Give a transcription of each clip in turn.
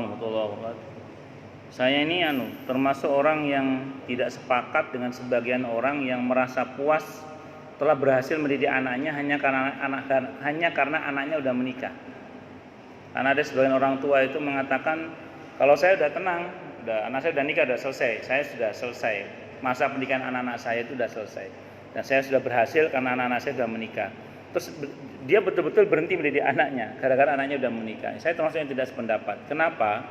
warahmatullahi wabarakatuh. Saya ini termasuk orang yang tidak sepakat dengan sebagian orang yang merasa puas telah berhasil mendidik anaknya hanya karena anaknya udah menikah. Karena ada sebagian orang tua itu mengatakan, kalau saya udah tenang, anak saya udah nikah, udah selesai, saya sudah selesai, masa pendidikan anak-anak saya itu sudah selesai, dan saya sudah berhasil karena anak-anak saya sudah menikah. Terus dia betul-betul berhenti mendidik anaknya gara-gara anaknya sudah menikah. Saya termasuk yang tidak sependapat. Kenapa?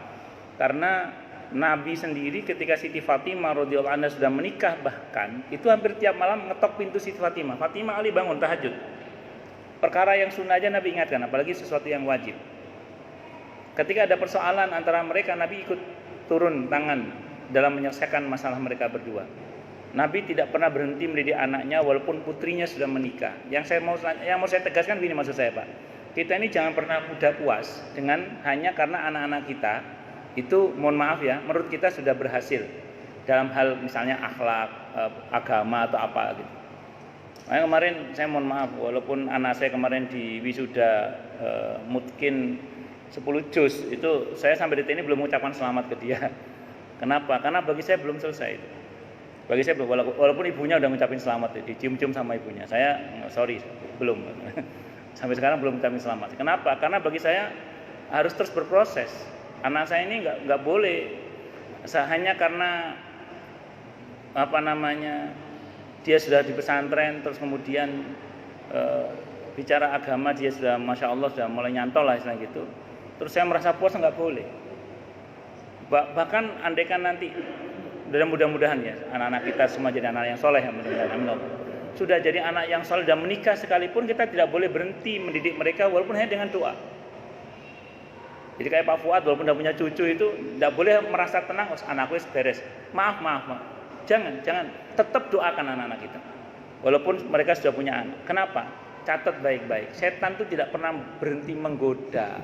Karena Nabi sendiri ketika Siti Fatimah radhiyallahu anha sudah menikah, bahkan itu hampir tiap malam ngetok pintu Siti Fatimah. Fatimah, Ali bangun tahajud. Perkara yang sunnah aja Nabi ingatkan, apalagi sesuatu yang wajib. Ketika ada persoalan antara mereka, Nabi ikut turun tangan dalam menyelesaikan masalah mereka berdua. Nabi tidak pernah berhenti mendidik anaknya walaupun putrinya sudah menikah. Yang mau saya tegaskan gini, maksud saya Pak, kita ini jangan pernah mudah puas dengan hanya karena anak-anak kita itu, mohon maaf ya, menurut kita sudah berhasil dalam hal misalnya akhlak, agama atau apa gitu. Makanya kemarin saya mohon maaf, walaupun anak saya kemarin di wisuda mungkin 10 juz, itu saya sampai detik ini belum mengucapkan selamat ke dia. Kenapa? Karena bagi saya belum selesai itu. Bagi saya belum, walaupun ibunya udah ngucapin selamat, dicium-cium sama ibunya. Saya sorry, belum. Sampai sekarang belum ngucapin selamat. Kenapa? Karena bagi saya harus terus berproses. Anak saya ini nggak boleh hanya karena dia sudah di pesantren terus kemudian bicara agama dia sudah masya Allah sudah mulai nyantol lah istilah gitu. Terus saya merasa puas, nggak boleh. Bahkan andaikan nanti, dan mudah-mudahan ya anak-anak kita semua jadi anak yang soleh, ya mudah-mudahan, amin. Sudah jadi anak yang soleh dan menikah sekalipun, kita tidak boleh berhenti mendidik mereka walaupun hanya dengan doa. Jadi kayak Pak Fuad, walaupun udah punya cucu itu tidak boleh merasa tenang, anakku beres. Maaf. Jangan, tetap doakan anak-anak kita. Walaupun mereka sudah punya anak. Kenapa? Catat baik-baik. Setan itu tidak pernah berhenti menggoda.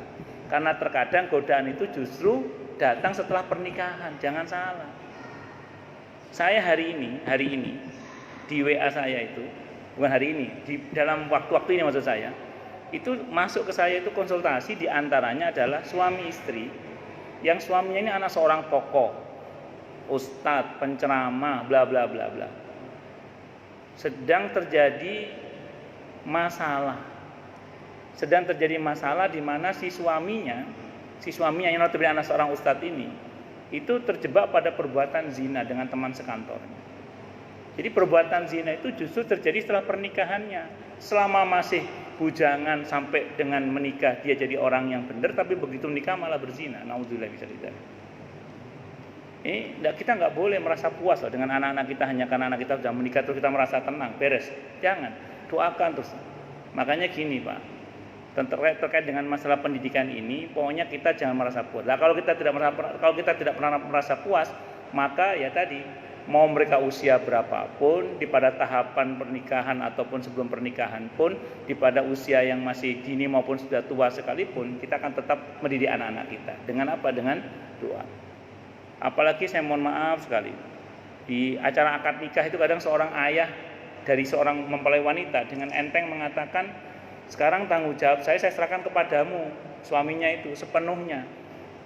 Karena terkadang godaan itu justru datang setelah pernikahan. Jangan salah. Saya hari ini di WA saya itu, bukan hari ini, dalam waktu-waktu ini maksud saya, itu masuk ke saya itu konsultasi, diantaranya adalah suami istri yang suaminya ini anak seorang tokoh, ustadz, penceramah, bla bla bla bla. Sedang terjadi masalah di mana si suaminya yang notabene anak seorang ustadz ini itu terjebak pada perbuatan zina dengan teman sekantornya. Jadi perbuatan zina itu justru terjadi setelah pernikahannya. Selama masih bujangan sampai dengan menikah dia jadi orang yang benar, tapi begitu menikah malah berzina. Nauzubillah bisa tidak. Kita nggak boleh merasa puas loh dengan anak-anak kita hanya karena anak kita sudah menikah terus kita merasa tenang, beres. Jangan, doakan terus. Makanya gini Pak, terkait dengan masalah pendidikan ini, pokoknya kita jangan merasa puas. Nah, kalau kita tidak pernah merasa puas, maka ya tadi, mau mereka usia berapapun, di pada tahapan pernikahan ataupun sebelum pernikahan pun, di pada usia yang masih dini maupun sudah tua sekalipun, kita akan tetap mendidik anak-anak kita. Dengan apa? Dengan doa. Apalagi saya mohon maaf sekali, di acara akad nikah itu kadang seorang ayah dari seorang mempelai wanita dengan enteng mengatakan, sekarang tanggung jawab saya serahkan kepadamu, suaminya itu sepenuhnya.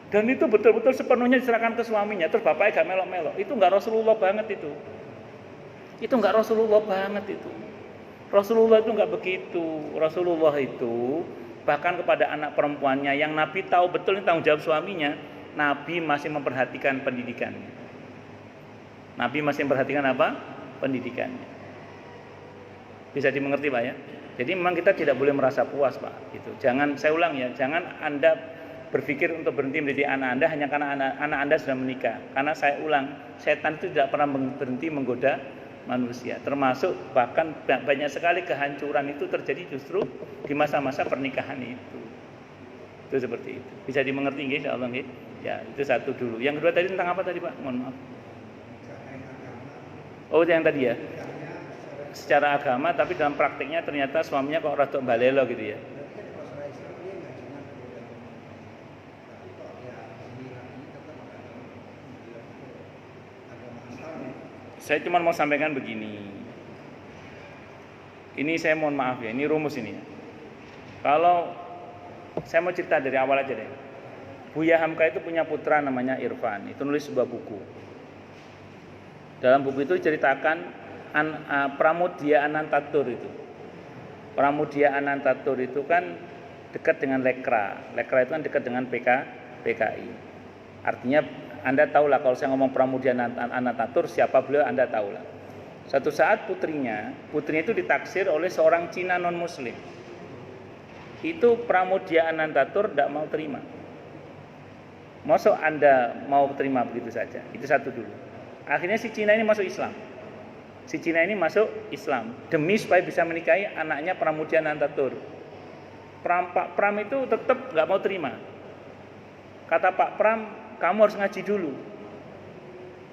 Dan itu betul-betul sepenuhnya diserahkan ke suaminya. Terus bapaknya gak melok-melok. Itu gak Rasulullah banget itu. Rasulullah itu gak begitu. Rasulullah itu bahkan kepada anak perempuannya yang Nabi tahu betul ini tanggung jawab suaminya, Nabi masih memperhatikan pendidikannya. Pendidikannya. Bisa dimengerti Pak ya? Jadi memang kita tidak boleh merasa puas Pak. Gitu. Saya ulang ya, jangan Anda berpikir untuk berhenti mendidik anak Anda hanya karena anak Anda sudah menikah. Karena saya ulang, setan itu tidak pernah berhenti menggoda manusia. Termasuk bahkan banyak sekali kehancuran itu terjadi justru di masa-masa pernikahan itu. Itu seperti itu. Bisa dimengerti nggih insyaallah nggih? Ya, itu satu dulu. Yang kedua tadi tentang apa tadi Pak? Mohon maaf. Oh, yang tadi ya. Secara agama tapi dalam praktiknya ternyata suaminya kok rada balelo gitu ya. Saya cuma mau sampaikan begini. Ini saya mohon maaf ya, ini rumus ini. Kalau saya mau cerita dari awal aja deh. Buya Hamka itu punya putra namanya Irfan. Itu nulis sebuah buku. Dalam buku itu ceritakan Pramudia Anantatur itu. Pramudia Anantatur itu kan dekat dengan Lekra. Lekra itu kan dekat dengan PKI. Artinya Anda tahulah kalau saya ngomong Pramudia Anantatur siapa beliau, Anda tahulah. Satu saat putrinya itu ditaksir oleh seorang Cina non muslim. Itu Pramudia Anantatur tidak mau terima. Masuk Anda mau terima begitu saja. Itu satu dulu. Akhirnya si Cina ini masuk Islam. Demi supaya bisa menikahi anaknya Pramudia Anantatur. Pak Pram itu tetap nggak mau terima. Kata Pak Pram, kamu harus ngaji dulu.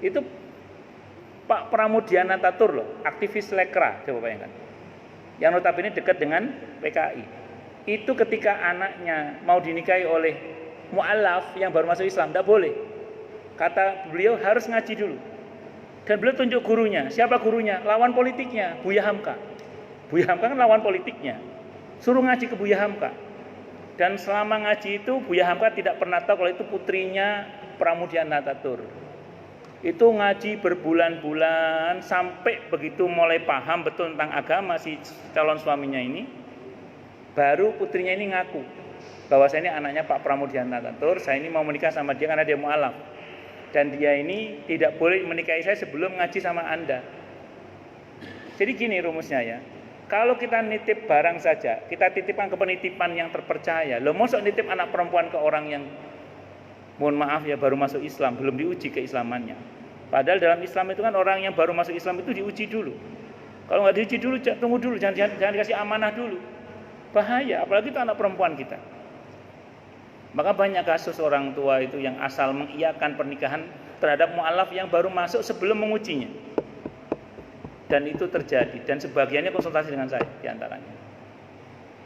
Itu Pak Pramudia Anantatur loh, aktivis Lekra, coba bayangkan. Yang notabene dekat dengan PKI. Itu ketika anaknya mau dinikahi oleh mu'alaf yang baru masuk Islam, tidak boleh. Kata beliau harus ngaji dulu. Dan beliau tunjuk gurunya. Siapa gurunya? Lawan politiknya, Buya Hamka. Buya Hamka kan lawan politiknya. Suruh ngaji ke Buya Hamka. Dan selama ngaji itu Buya Hamka tidak pernah tahu kalau itu putrinya Pramudia Anantatur. Itu ngaji berbulan-bulan sampai begitu mulai paham betul tentang agama si calon suaminya ini, baru putrinya ini ngaku bahwa saya ini anaknya Pak Pramudia Anantatur, saya ini mau menikah sama dia karena dia mu'alaf. Dan dia ini tidak boleh menikahi saya sebelum ngaji sama Anda. Jadi gini rumusnya ya. Kalau kita nitip barang saja, kita titipkan ke penitipan yang terpercaya. Loh, mosok nitip anak perempuan ke orang yang mohon maaf ya baru masuk Islam, belum diuji keislamannya. Padahal dalam Islam itu kan orang yang baru masuk Islam itu diuji dulu. Kalau nggak diuji dulu, tunggu dulu, jangan dikasih amanah dulu. Bahaya, apalagi itu anak perempuan kita. Maka banyak kasus orang tua itu yang asal mengiyakan pernikahan terhadap mu'alaf yang baru masuk sebelum mengujinya. Dan itu terjadi, dan sebagiannya konsultasi dengan saya diantaranya.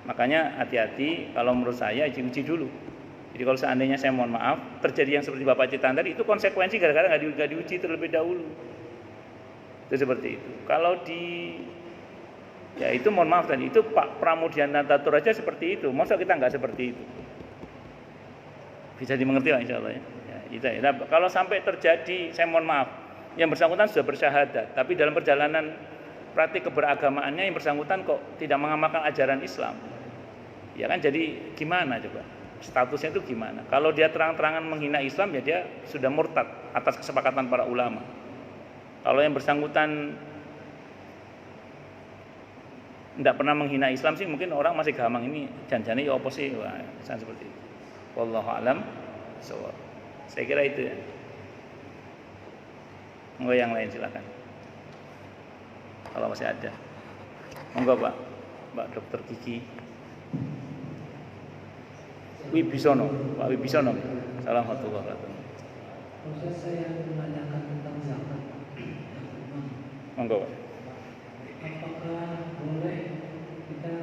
Makanya hati-hati, kalau menurut saya uji dulu. Jadi kalau seandainya saya mohon maaf terjadi yang seperti Bapak cerita tadi, itu konsekuensi gara-gara nggak diuji terlebih dahulu. Itu seperti itu. Kalau ya itu mohon maaf tadi, itu Pak Pramudia Anantatur aja seperti itu. Masa kita nggak seperti itu? Bisa dimengerti lah insya Allah ya. Nah, kalau sampai terjadi, saya mohon maaf, yang bersangkutan sudah bersyahadat, tapi dalam perjalanan praktik keberagamaannya yang bersangkutan kok tidak mengamalkan ajaran Islam. Ya kan, jadi gimana coba? Statusnya itu gimana? Kalau dia terang-terangan menghina Islam, ya dia sudah murtad atas kesepakatan para ulama. Kalau yang bersangkutan tidak pernah menghina Islam sih, mungkin orang masih gampang ini janjane ya apa sih? Wah, seperti itu. Wallahu a'lam bishawab. Saya kira itu ya. Monggo yang lain silakan. Kalau masih ada. Monggo Mbak Dokter Kiki. Wibisono, Pak Wibisono. Assalamualaikum warahmatullahi wabarakatuh. Proses saya menanyakan tentang zakat. Monggo Pak. Apakah boleh kita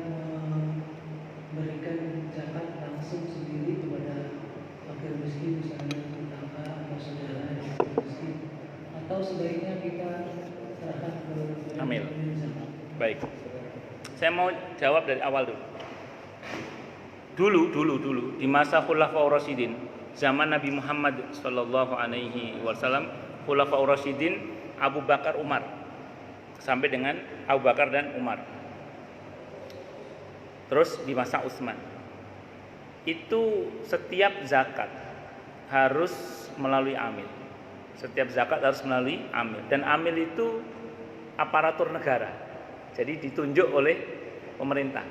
memberikan zakat langsung sendiri kepada fakir miskin, misalnya tetangga atau saudara yang miskin, atau sebaiknya kita serahkan ke amil. Baik. Saya mau jawab dari awal dulu. Dulu di masa Khulafaur Rasyidin, zaman Nabi Muhammad sallallahu alaihi wasallam, Khulafaur Rasyidin Abu Bakar, Umar, sampai dengan Abu Bakar dan Umar. Terus di masa Utsman, itu setiap zakat harus melalui amil. Setiap zakat harus melalui amil, dan amil itu aparatur negara. Jadi ditunjuk oleh pemerintah.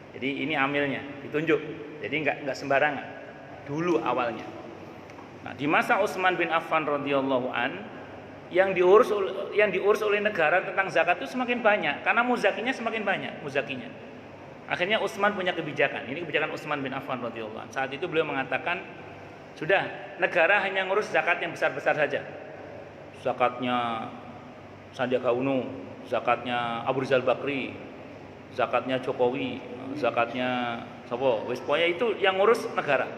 Jadi ini amilnya ditunjuk. Jadi enggak sembarangan. Dulu awalnya. Nah, di masa Utsman bin Affan radhiyallahu an, yang diurus oleh negara tentang zakat itu semakin banyak karena muzakinya semakin banyak, muzakinya. Akhirnya Utsman punya kebijakan. Ini kebijakan Utsman bin Affan radhiyallahu an. Saat itu beliau mengatakan, sudah, negara hanya ngurus zakat yang besar-besar saja. Zakatnya Sandiaga Uno, zakatnya Abu Rizal Bakri, zakatnya Jokowi, zakatnya sapa? Wis pokoknya itu yang ngurus negara.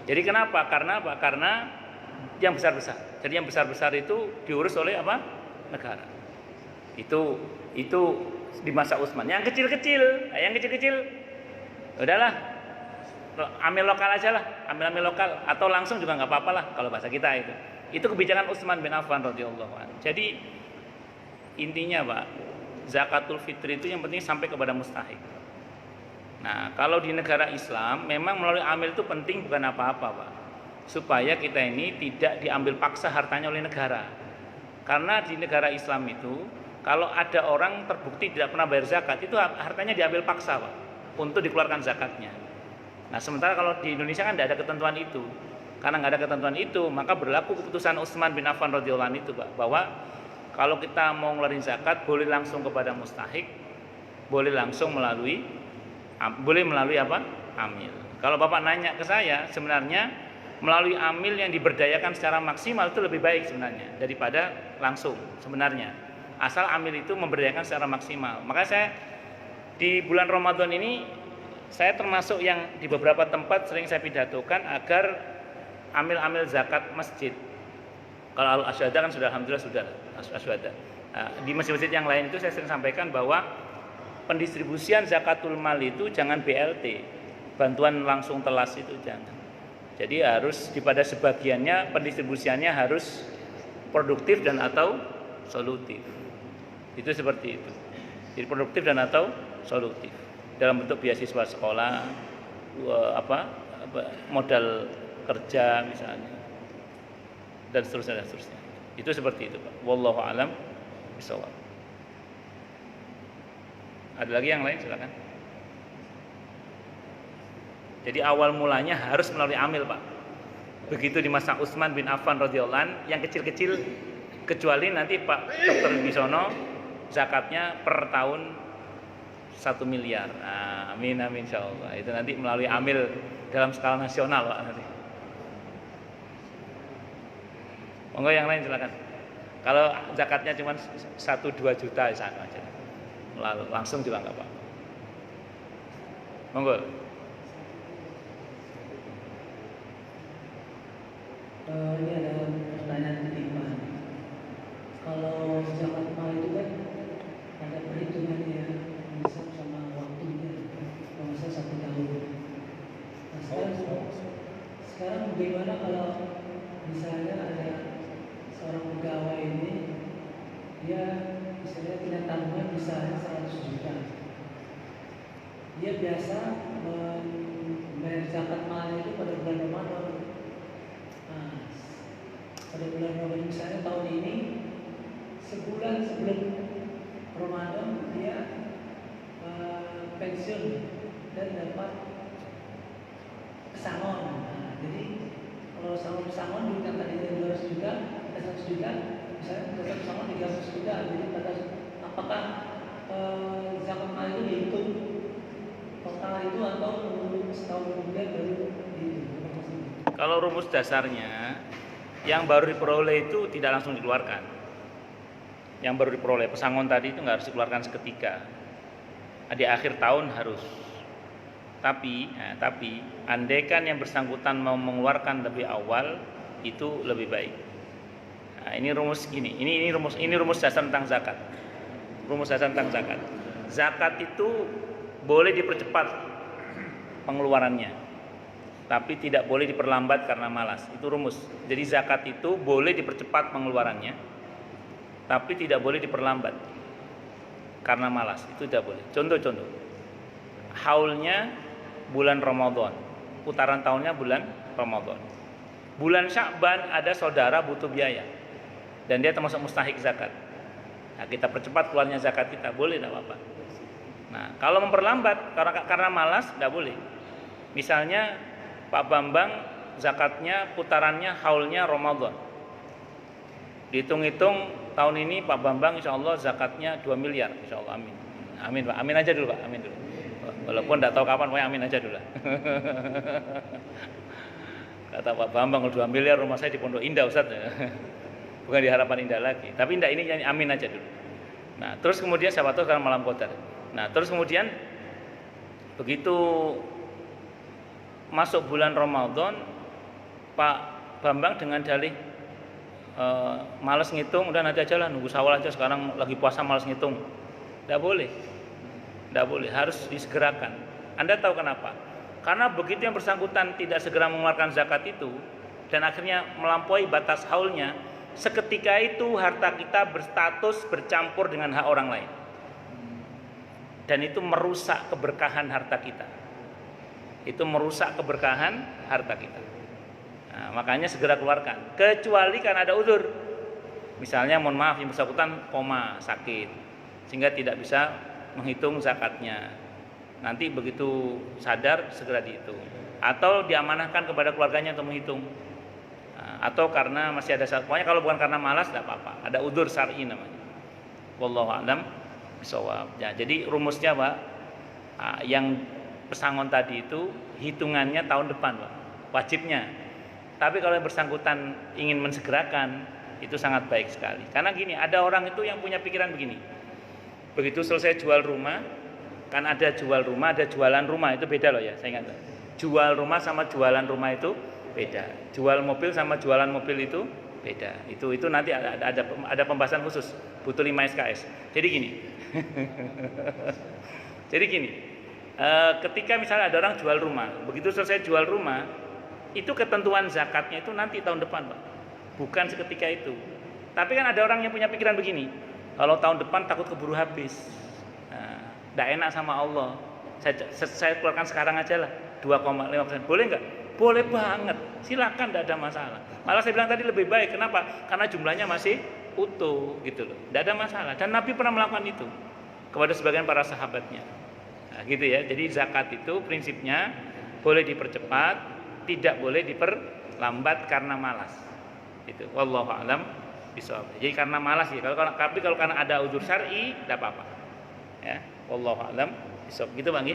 Jadi kenapa? Karena apa? Karena yang besar-besar. Jadi yang besar-besar itu diurus oleh apa? Negara. Itu di masa Utsman. Yang kecil-kecil udahlah, ambil lokal aja lah. ambil lokal atau langsung juga nggak apa-apa lah kalau bahasa kita itu. Itu kebijakan Utsman bin Affan radhiyallahu anhu. Jadi intinya Pak, zakatul fitri itu yang penting sampai kepada mustahik. Nah, kalau di negara Islam memang melalui amil itu penting bukan apa-apa Pak, supaya kita ini tidak diambil paksa hartanya oleh negara. Karena di negara Islam itu kalau ada orang terbukti tidak pernah bayar zakat, itu hartanya diambil paksa Pak untuk dikeluarkan zakatnya. Nah, sementara kalau di Indonesia kan tidak ada ketentuan itu. Karena nggak ada ketentuan itu, maka berlaku keputusan Utsman bin Affan radhiyallahu anhu itu Pak, bahwa kalau kita mau ngeluarin zakat boleh langsung kepada mustahik, boleh langsung melalui apa? Amil. Kalau Bapak nanya ke saya, sebenarnya melalui amil yang diberdayakan secara maksimal itu lebih baik sebenarnya daripada langsung sebenarnya. Asal amil itu memberdayakan secara maksimal. Maka saya di bulan Ramadan ini saya termasuk yang di beberapa tempat sering saya pidatokan agar amil-amil zakat masjid. Kalau al-asyhada kan sudah alhamdulillah sudah asyhada. Nah, di masjid-masjid yang lain itu saya sering sampaikan bahwa pendistribusian zakatul mal itu jangan BLT, bantuan langsung telas itu jangan. Jadi harus pada sebagiannya pendistribusiannya harus produktif dan atau solutif. Itu seperti itu. Jadi produktif dan atau solutif. Dalam bentuk beasiswa sekolah, modal kerja misalnya, dan seterusnya. Itu seperti itu Pak. Wallahu a'lam bishawab. Ada lagi yang lain silakan. Jadi awal mulanya harus melalui amil Pak. Begitu di masa Utsman bin Affan radhiyallahu anhu, yang kecil-kecil kecuali nanti Pak Dr. Bisono zakatnya per tahun 1 miliar. Nah, amin insyaallah. Itu nanti melalui amil dalam skala nasional Pak nanti. Monggo yang lain silakan. Kalau zakatnya cuma 1-2 juta sana aja. Langsung juga enggak apa-apa. Monggo. Ini ada pertanyaan ketiga. Kalau zakat mal itu kan ada perhitungannya, misal sama waktunya, masa 1 tahun. Nah, sekarang bagaimana kalau misalnya ada seorang pegawai ini, dia misalnya punya tabungan misalnya 100 juta, dia biasa membayar zakat malnya itu pada bulan Ramadan. Nah, pada bulan Ramadan misalnya tahun ini sebulan sebelum Ramadan dia pensiun dan dapat pesangon. Nah, jadi kalau pesangon duit yang tadinya 200 juta, 100 juta, misalnya dapat pesangon 300 juta. Jadi apakah zakat mal itu dihitung total itu atau setahun kemudian baru dihitung? Kalau rumus dasarnya yang baru diperoleh itu tidak langsung dikeluarkan. Yang baru diperoleh pesangon tadi itu nggak harus dikeluarkan seketika. Di akhir tahun harus. Tapi andaikan yang bersangkutan mau mengeluarkan lebih awal itu lebih baik. Nah, ini rumus gini. Ini rumus dasar tentang zakat. Rumus dasar tentang zakat. Zakat itu boleh dipercepat pengeluarannya, tapi tidak boleh diperlambat karena malas. Itu rumus. Jadi zakat itu boleh dipercepat pengeluarannya, tapi tidak boleh diperlambat karena malas. Itu tidak boleh. Contoh. Haulnya bulan Ramadan, putaran tahunnya bulan Ramadan. Bulan Sya'ban ada saudara butuh biaya dan dia termasuk mustahik zakat. Nah, kita percepat keluarnya zakat kita, boleh tidak apa-apa. Nah, kalau memperlambat karena malas, tidak boleh. Misalnya Pak Bambang zakatnya putarannya haulnya Ramadan. Dihitung-hitung tahun ini Pak Bambang insya Allah zakatnya 2 miliar insya Allah, amin. Amin Pak, amin aja dulu Pak, amin dulu. Walaupun tidak tahu kapan, pokoknya amin aja dulu. Kata Pak Bambang, 2 miliar rumah saya di Pondok Indah Ustaz. Bukan di Harapan Indah lagi. Tapi tidak, ini amin aja dulu. Nah, terus kemudian siapa tahu sekarang malam qadar. Nah, terus kemudian begitu masuk bulan Ramadan, Pak Bambang dengan dalih malas ngitung, udah nanti aja lah, nunggu Syawal aja, sekarang lagi puasa malas ngitung. Tidak boleh, harus disegerakan. Anda tahu kenapa? Karena begitu yang bersangkutan tidak segera mengeluarkan zakat itu dan akhirnya melampaui batas haulnya, seketika itu harta kita berstatus bercampur dengan hak orang lain. Dan itu merusak keberkahan harta kita. Itu merusak keberkahan harta kita. Nah, makanya segera keluarkan. Kecuali karena ada uzur. Misalnya mohon maaf yang bersangkutan koma, sakit, sehingga tidak bisa menghitung zakatnya. Nanti begitu sadar segera dihitung. Atau diamanahkan kepada keluarganya untuk menghitung. Nah, atau karena masih ada syarat. Pokoknya kalau bukan karena malas tidak apa-apa. Ada uzur syar'i namanya. Wallahu a'lam bishawab. Ya, jadi rumusnya Pak, yang pesangon tadi itu hitungannya tahun depan Pak, wajibnya. Tapi kalau yang bersangkutan ingin mensegerakan, itu sangat baik sekali. Karena gini, ada orang itu yang punya pikiran begini. Begitu selesai jual rumah, kan ada jual rumah, ada jualan rumah, itu beda loh ya, saya ingat. Jual rumah sama jualan rumah itu beda. Jual mobil sama jualan mobil itu beda. Itu nanti ada pembahasan khusus, butuh 5 SKS. Jadi gini. Jadi gini, ketika misalnya ada orang jual rumah, begitu selesai jual rumah, itu ketentuan zakatnya itu nanti tahun depan Pak, bukan seketika itu. Tapi kan ada orang yang punya pikiran begini, kalau tahun depan takut keburu habis, tidak enak sama Allah, saya keluarkan sekarang aja lah 2,5%, boleh nggak? Boleh banget, silakan, tidak ada masalah. Malah saya bilang tadi lebih baik, kenapa? Karena jumlahnya masih utuh gitu loh, tidak ada masalah. Dan Nabi pernah melakukan itu kepada sebagian para sahabatnya. Nah, gitu ya. Jadi zakat itu prinsipnya boleh dipercepat, tidak boleh diperlambat karena malas. Itu. Wallahu a'lam bishawab. Jadi karena malas ya. Tapi kalau karena ada uzur syar'i, tidak apa-apa. Ya. Wallahu a'lam bishawab. Gitu Bang.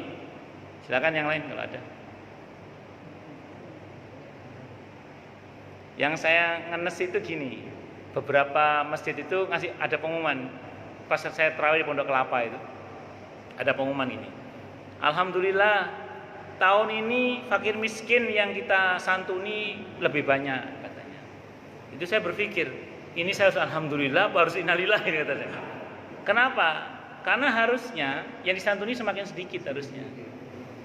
Silakan yang lain kalau ada. Yang saya ngenes itu gini, beberapa masjid itu ngasih ada pengumuman. Pas saya tarawih di Pondok Kelapa itu ada pengumuman ini. Alhamdulillah tahun ini fakir miskin yang kita santuni lebih banyak katanya. Itu saya berpikir, ini saya harus alhamdulillah, harus innalillah ini kata saya. Kenapa? Karena harusnya yang disantuni semakin sedikit harusnya.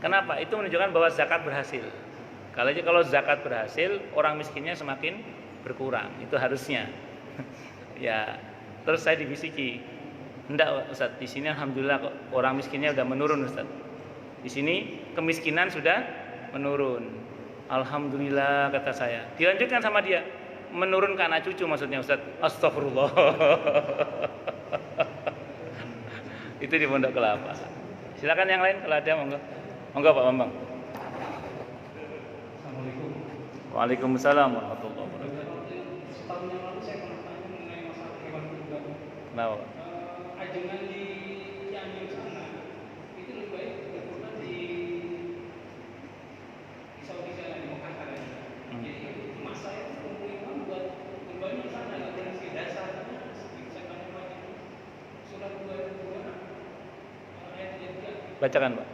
Kenapa? Itu menunjukkan bahwa zakat berhasil. Kalau zakat berhasil, orang miskinnya semakin berkurang. Itu harusnya. Ya, terus saya dibisiki, "Enggak, Ustaz, di sini alhamdulillah kok orang miskinnya udah menurun, Ustaz. Di sini kemiskinan sudah menurun. Alhamdulillah," kata saya. Dilanjutkan sama dia, "Menurun ke anak cucu maksudnya, Ustaz." Astagfirullah. Itu di Pondok Kelapa. Silakan yang lain kalau ada, monggo. Monggo Pak Bambang. Waalaikumsalam warahmatullahi wabarakatuh. Setahun yang lalu saya pernah tanya mengenai masalah hewan kurban. Kenapa? Ajengan di Cianjur sana itu lebih baik berkurban di Saudi sana di Mekah kan. Jadi mas saya kumpulin uang buat kurban di sana, nggak boleh di dasar. Saya tanya lagi surat 22 ayat 3. Bacakan Pak.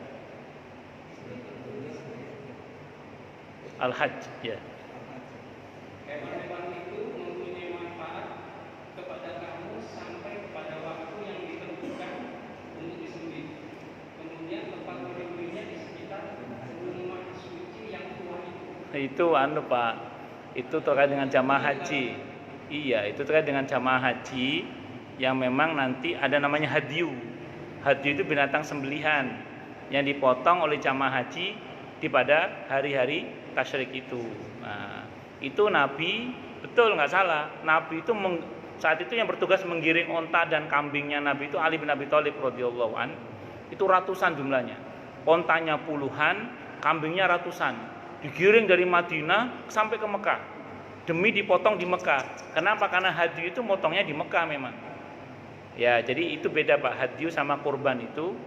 Al-Hajj ya. Hewan-hewan itu mempunyai manfaat kepada kamu sampai kepada waktu yang ditentukan untuk disembelih. Kemudian tempat menyembelihnya di sekitar rumah suci yang tua itu. Itu Pak. Itu terkait dengan jamaah haji. Iya, itu terkait dengan jamaah haji yang memang nanti ada namanya hadyu. Hadyu itu binatang sembelihan yang dipotong oleh jamaah haji di pada hari-hari tasyrik itu. Nah, itu Nabi betul nggak salah. Nabi itu saat itu yang bertugas menggiring onta dan kambingnya Nabi itu Ali bin Abi Thalib radhiyallahu an. Itu ratusan jumlahnya. Ontanya puluhan, kambingnya ratusan. Digiring dari Madinah sampai ke Mekah. Demi dipotong di Mekah. Kenapa? Karena hadyu itu motongnya di Mekah memang. Ya, jadi itu beda Pak. Hadyu sama kurban itu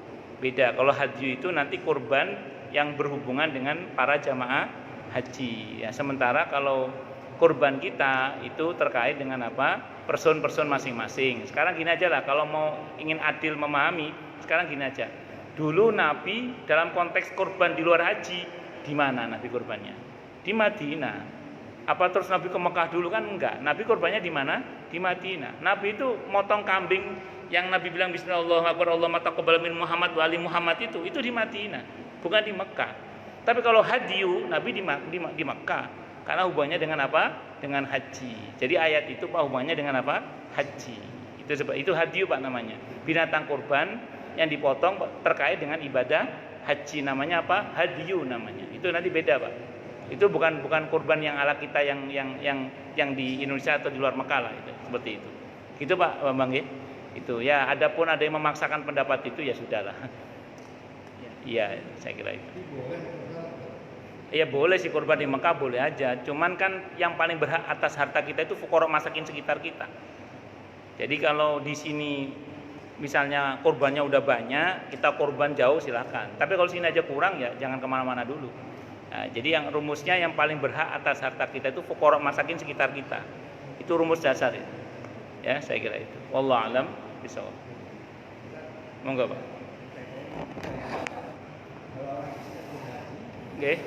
beda. Kalau hadyu itu nanti kurban yang berhubungan dengan para jamaah haji. Ya, sementara kalau kurban kita itu terkait dengan apa? Person-person masing-masing. Sekarang gini aja lah, kalau mau ingin adil memahami, sekarang gini aja. Dulu Nabi dalam konteks kurban di luar haji, di mana Nabi kurbannya? Di Madinah. Apa terus Nabi ke Mekah dulu? Kan enggak. Nabi kurbannya di mana? Di Madinah. Nabi itu motong kambing yang Nabi bilang Bismillahirrahmanirrahim, Allahumma taqabbal min Muhammad wa ali Muhammad itu di Madinah, bukan di Mekah. Tapi kalau hadyu, Nabi di Makkah, karena hubungannya dengan apa? Dengan haji. Jadi ayat itu Pak hubungannya dengan apa? Haji. Itu hadyu Pak namanya. Binatang kurban yang dipotong terkait dengan ibadah haji, namanya apa? Hadyu namanya. Itu nanti beda Pak. Itu bukan kurban yang ala kita yang di Indonesia atau di luar Mekah lah, itu seperti itu. Gitu Pak Bambang ya. Itu ya, adapun ada yang memaksakan pendapat itu ya sudahlah. Iya, saya kira itu. Iya boleh sih kurban di Mekah boleh aja. Cuman kan yang paling berhak atas harta kita itu fuqara masakin sekitar kita. Jadi kalau di sini misalnya kurbannya udah banyak, kita kurban jauh silakan. Tapi kalau sini aja kurang ya jangan kemana-mana dulu. Nah, jadi yang rumusnya yang paling berhak atas harta kita itu fuqara masakin sekitar kita. Itu rumus dasar itu. Ya, saya kira itu. Wallahu a'lam bishawab. Monggo, Pak. Oke.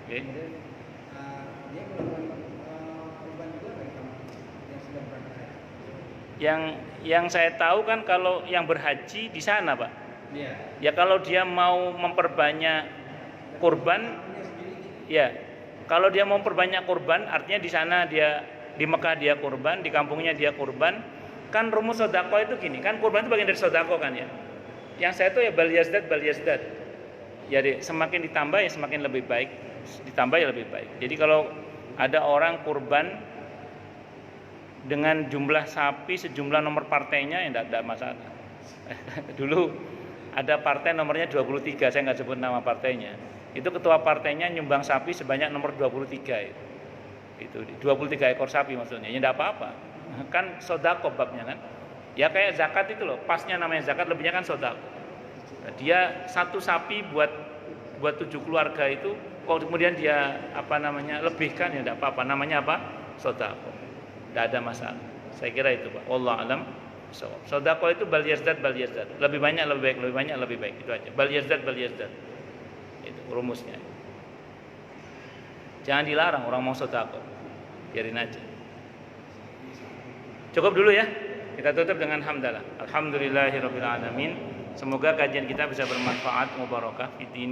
Oke. Yang saya tahu kan kalau yang berhaji di sana, Pak. Iya. Ya kalau dia mau memperbanyak kurban, ya. Kalau dia mau memperbanyak kurban, artinya di sana dia di Mekah dia kurban, di kampungnya dia kurban. Kan rumus sedekah itu gini, kan kurban itu bagian dari sedekah kan ya. Yang saya tahu ya bal yazdad. Jadi semakin ditambah ya semakin lebih baik, ditambah ya lebih baik. Jadi kalau ada orang kurban dengan jumlah sapi sejumlah nomor partainya ya tidak masalah. Dulu ada partai nomornya 23, saya nggak sebut nama partainya. Itu ketua partainya nyumbang sapi sebanyak nomor 23 itu 23 ekor sapi maksudnya. Ya tidak apa-apa. Kan sedekah babnya kan. Ya kayak zakat itu loh, pasnya namanya zakat, lebihnya kan sedekah. Nah, dia satu sapi buat 7 keluarga itu, kalau kemudian dia lebihkan ya tidak apa-apa, namanya apa? Sedekah. Tidak ada masalah. Saya kira itu Pak. Wallahu a'lam. Sedekah itu bal yazdad. Lebih banyak lebih baik, lebih banyak lebih baik. Itu aja. Bal yazdad. Itu rumusnya. Jangan dilarang orang mau sedekah. Biarin aja. Cukup dulu ya. Kita tutup dengan hamdalah. Alhamdulillahirabbil alamin. Semoga kajian kita bisa bermanfaat, mubarakah.